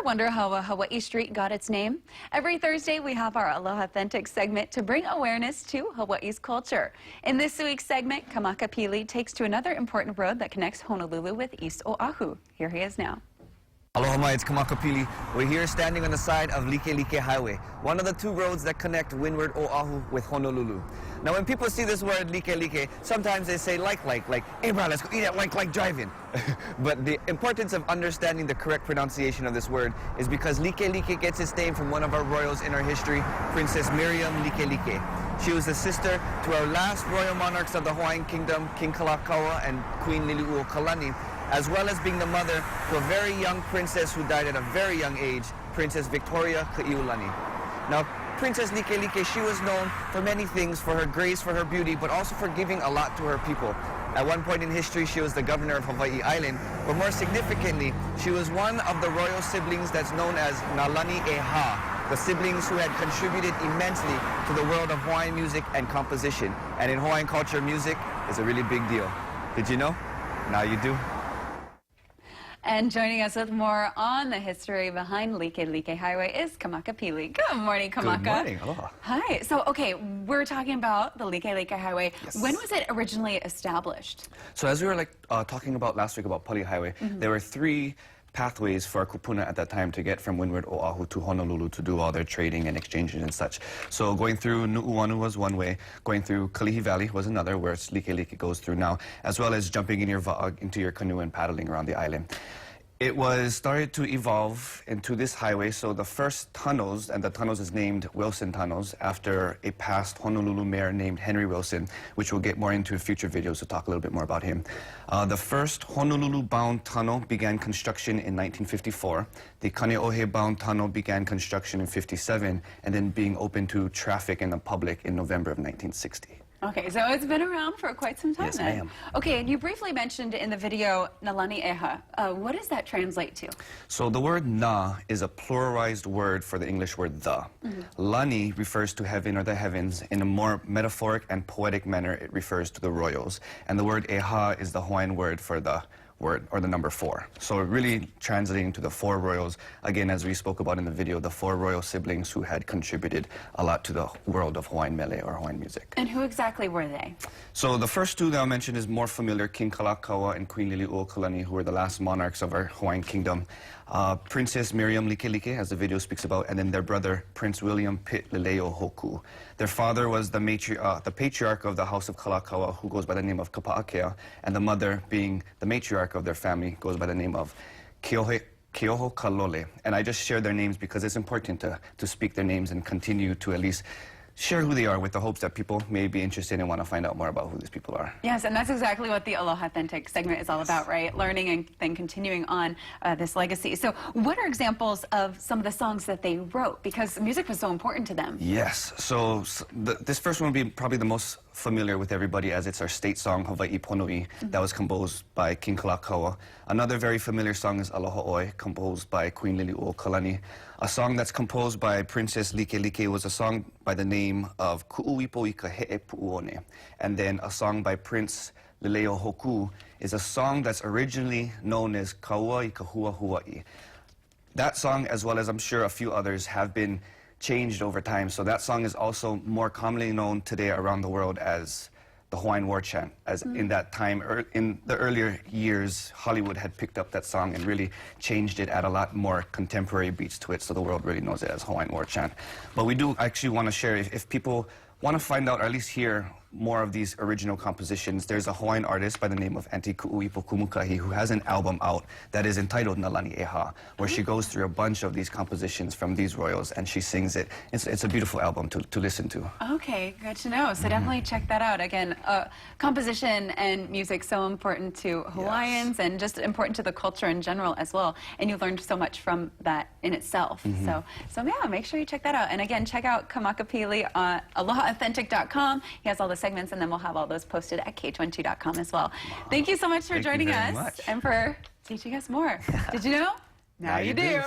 Wonder how Hawaii Street got its name? Every Thursday, we have our Aloha Authentic segment to bring awareness to Hawaii's culture. In this week's segment, Kamakapili takes to another important road that connects Honolulu with East Oahu. Here he is now. Aloha mai, it's Kamakapili. We're here standing on the side of Likelike Highway, one of the two roads that connect windward Oahu with Honolulu. Now when people see this word Likelike, sometimes they say like, hey bro, let's go eat at like driving. But the importance of understanding the correct pronunciation of this word is because Likelike gets its name from one of our royals in our history, Princess Miriam Likelike. She was the sister to our last royal monarchs of the Hawaiian Kingdom, King Kalakaua and Queen Liliuokalani, as well as being the mother to a very young princess who died at a very young age, Princess Victoria Kaiulani. Now, Princess Likelike, she was known for many things, for her grace, for her beauty, but also for giving a lot to her people. At one point in history, she was the governor of Hawaii Island, but more significantly, she was one of the royal siblings that's known as Nalani Eha, the siblings who had contributed immensely to the world of Hawaiian music and composition. And in Hawaiian culture, music is a really big deal. Did you know? Now you do. And joining us with more on the history behind Likelike Highway is Kamakapili. Good morning, Kamaka. Good morning. Aloha. Hi. So, okay, we're talking about the Likelike Highway. Yes. When was it originally established? So as we were talking about last week about Pali Highway, there were three pathways for kupuna at that time to get from windward Oahu to Honolulu to do all their trading and exchanges and such. So going through Nu'uanu was one way, going through Kalihi Valley was another, where Likelike goes through now, as well as jumping in your va'ag into your canoe and paddling around the island. It was started to evolve into this highway, so the first tunnels, and the tunnels is named Wilson Tunnels after a past Honolulu mayor named Henry Wilson, which we'll get more into in future videos to talk a little bit more about him. The first Honolulu-bound tunnel began construction in 1954. The Kaneohe-bound tunnel began construction in 57, and then being open to traffic and the public in November of 1960. Okay, so it's been around for quite some time. Yes, then. ma'am. Okay, and you briefly mentioned in the video Nalani Eha. What does that translate to? So the word na is a pluralized word for the English word the. Lani refers to heaven or the heavens. In a more metaphoric and poetic manner, it refers to the royals. And the word eha is the Hawaiian word for the word, or the number 4. So really translating to the 4 royals, again, as we spoke about in the video, the 4 royal siblings who had contributed a lot to the world of Hawaiian mele or Hawaiian music. And who exactly were they? So the first two that I'll mention is more familiar, King Kalakaua and Queen Liliuokalani, who were the last monarchs of our Hawaiian kingdom. Princess Miriam Likelike, as the video speaks about, and then their brother, Prince William Pit Leleiohoku. Their father was the patriarch of the House of Kalakaua, who goes by the name of Kapa'akea, and the mother, being the matriarch of their family, goes by the name of Keoho Kalole. And I just share their names because it's important to speak their names and continue to at least share who they are, with the hopes that people may be interested and want to find out more about who these people are. Yes, and that's exactly what the Aloha Authentic segment is all about, right? Learning and then continuing on this legacy. So what are examples of some of the songs that they wrote? Because music was so important to them. Yes, so this first one would be probably the most familiar with everybody, as it's our state song, Hawaii Pono'i, that was composed by King Kalakaua. Another very familiar song is Aloha Oi, composed by Queen Liliuokalani. A song that's composed by Princess Likelike was a song by the name of Ku'uipo I Ka He'e Pu'uone. And then a song by Prince Leleiohoku is a song that's originally known as Kaua I Ka Hua Hua'i. That song, as well as I'm sure a few others, have been changed over time. So that song is also more commonly known today around the world as the Hawaiian War Chant, as in that time, in the earlier years, Hollywood had picked up that song and really changed it, add a lot more contemporary beats to it, so the world really knows it as Hawaiian War Chant. But we do actually want to share, if people want to find out, or at least hear more of these original compositions, there's a Hawaiian artist by the name of Auntie Ku'uipo Kumukahi who has an album out that is entitled Nalani Eha, where she goes through a bunch of these compositions from these royals and she sings it. It's a beautiful album to listen to. Okay, good to know. So definitely check that out. Again, composition and music so important to Hawaiians and just important to the culture in general as well. And you learned so much from that in itself. So yeah, make sure you check that out. And again, check out Kamakapili on AlohaAuthentic.com. He has all the segments, and then we'll have all those posted at k22.com as well. Thank you so much for joining us and for teaching us more. Did you know? Now you do.